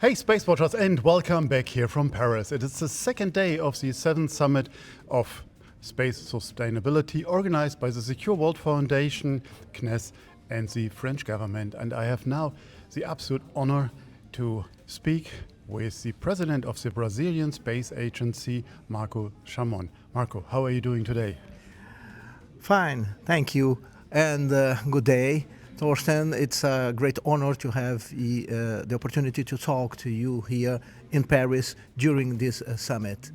Hey Space Watchers, and welcome back here from Paris. It is the second day of the 7th Summit of Space Sustainability organized by the Secure World Foundation, CNES and the French government. And I have now the absolute honor to speak with the president of the Brazilian Space Agency, Marco Chamon. Marco, how are you doing today? Fine, thank you, and good day. Torsten, it's a great honor to have the opportunity to talk to you here in Paris during this summit.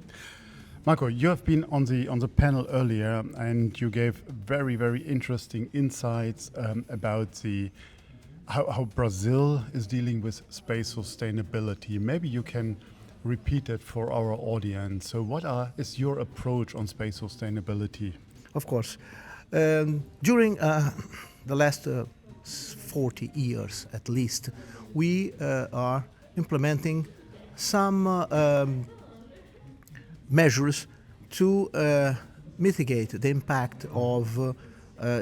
Marco, you have been on the panel earlier, and you gave very interesting insights about how Brazil is dealing with space sustainability. Maybe you can repeat it for our audience. So, is your approach on space sustainability? Of course, during the last 40 years at least, we are implementing some measures to mitigate the impact of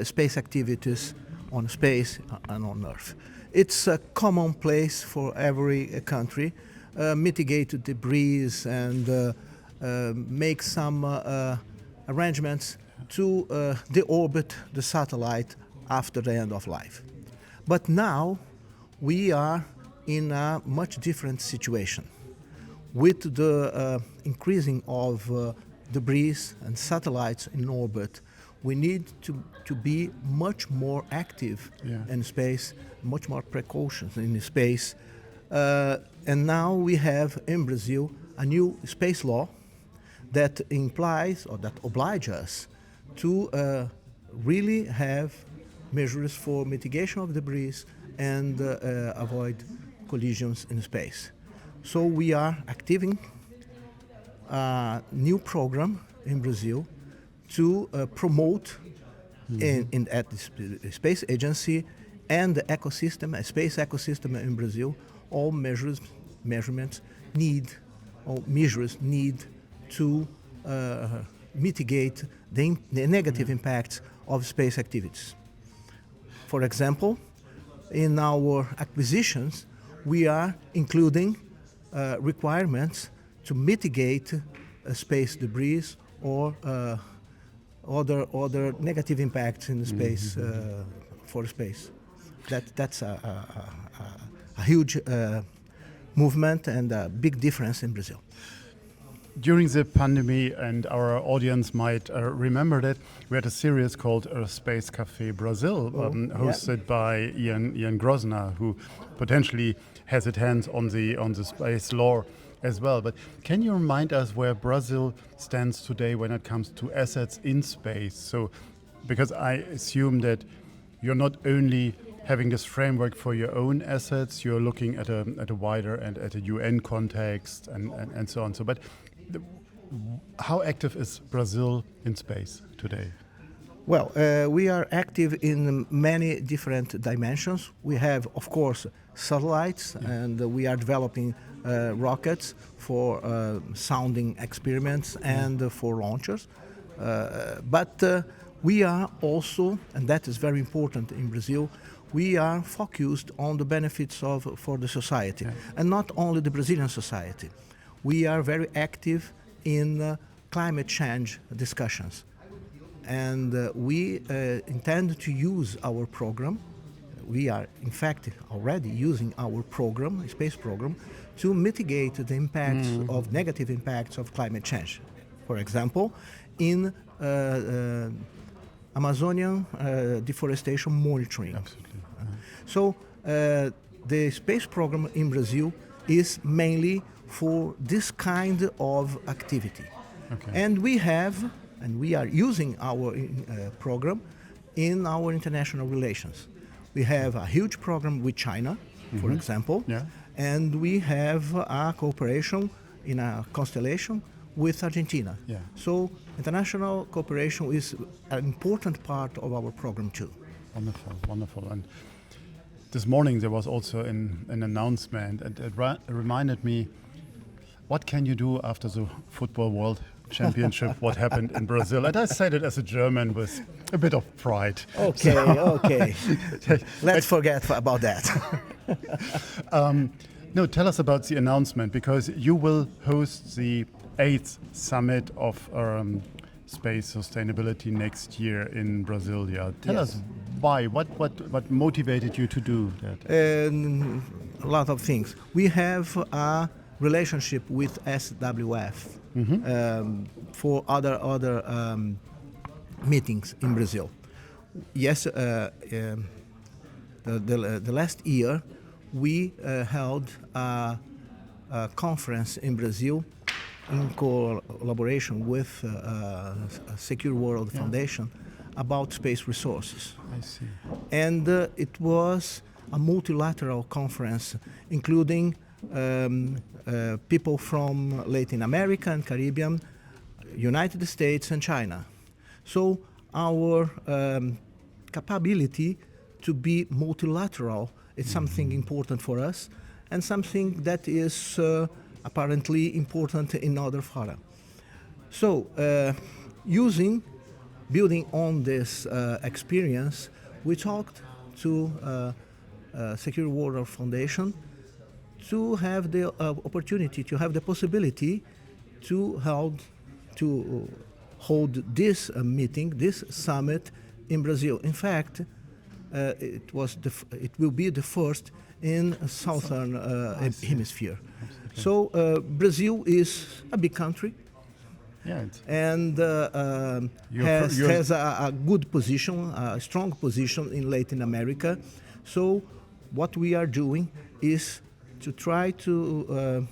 space activities on space and on Earth. It's a commonplace for every country, mitigate debris and make some arrangements to deorbit the satellite after the end of life. But now we are in a much different situation. With the increasing of debris and satellites in orbit, we need to be much more active in space, much more precautions in space. And now we have in Brazil a new space law that implies or that obliges us to really have measures for mitigation of debris and avoid collisions in space. So we are activating a new program in Brazil to promote at the Space Agency and the ecosystem, a space ecosystem in Brazil, all measures need to mitigate the negative impacts of space activities. For example, in our acquisitions, we are including requirements to mitigate space debris or other negative impacts in space for space. That's a huge movement and a big difference in Brazil. During the pandemic, and our audience might remember that, we had a series called Space Café Brazil, hosted by Ian Grosner, who potentially has his hands on the space law as well. But can you remind us where Brazil stands today when it comes to assets in space? So, because I assume that you're not only having this framework for your own assets, you're looking at a wider and at a UN context and so on. So, but how active is Brazil in space today? Well, we are active in many different dimensions. We have, of course, satellites, and we are developing rockets for sounding experiments and for launchers. But we are also, and that is very important in Brazil, we are focused on the benefits for the society, and not only the Brazilian society. We are very active in climate change discussions, and we intend to use our program. We are, in fact, already using our program, space program, to mitigate the impacts of negative impacts of climate change. For example, in Amazonian deforestation monitoring. Absolutely. So the space program in Brazil is mainly for this kind of activity. Okay. And we are using our program in our international relations. We have a huge program with China, for example, and we have a cooperation in a constellation with Argentina. Yeah. So international cooperation is an important part of our program too. Wonderful. And this morning there was also an announcement, and it reminded me, what can you do after the Football World Championship, what happened in Brazil? And I said it as a German with a bit of pride. Okay. Let's forget about that. No, tell us about the announcement, because you will host the 8th summit of space sustainability next year in Brasilia. Tell us why. What motivated you to do that? A lot of things. We have a relationship with SWF for other meetings in Brazil. Yes, the last year we held a conference in Brazil in collaboration with Secure World Foundation about space resources. I see. And it was a multilateral conference including people from Latin America and Caribbean, United States and China. So our capability to be multilateral is something important for us and something that is apparently important in other fora. So building on this experience, we talked to Secure World Foundation to have the opportunity, to have the possibility to hold this meeting, this summit in Brazil. In fact, it will be the first in Southern Hemisphere. Absolutely. So Brazil is a big country. Yeah, and has a good position, a strong position in Latin America. So what we are doing is to try to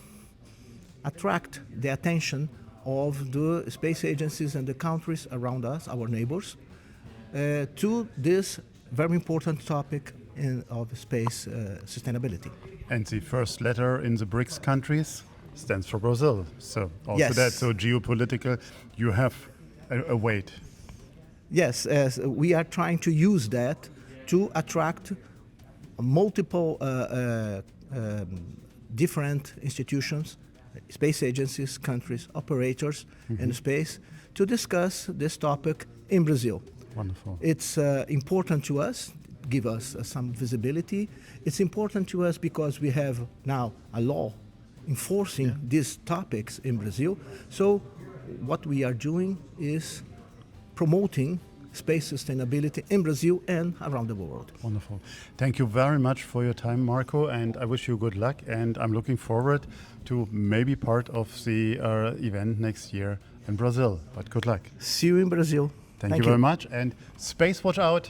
attract the attention of the space agencies and the countries around us, our neighbors, to this very important topic of space sustainability. And the first letter in the BRICS countries stands for Brazil. So also yes. that, so geopolitical, you have a weight. Yes, we are trying to use that to attract multiple different institutions, space agencies, countries, operators in space to discuss this topic in Brazil. Wonderful. It's important to us, give us some visibility. It's important to us because we have now a law enforcing these topics in Brazil. So what we are doing is promoting space sustainability in Brazil and around the world. Wonderful. Thank you very much for your time, Marco, and I wish you good luck. And I'm looking forward to maybe part of the event next year in Brazil. But good luck. See you in Brazil. Thank you very much. And Space Watch out.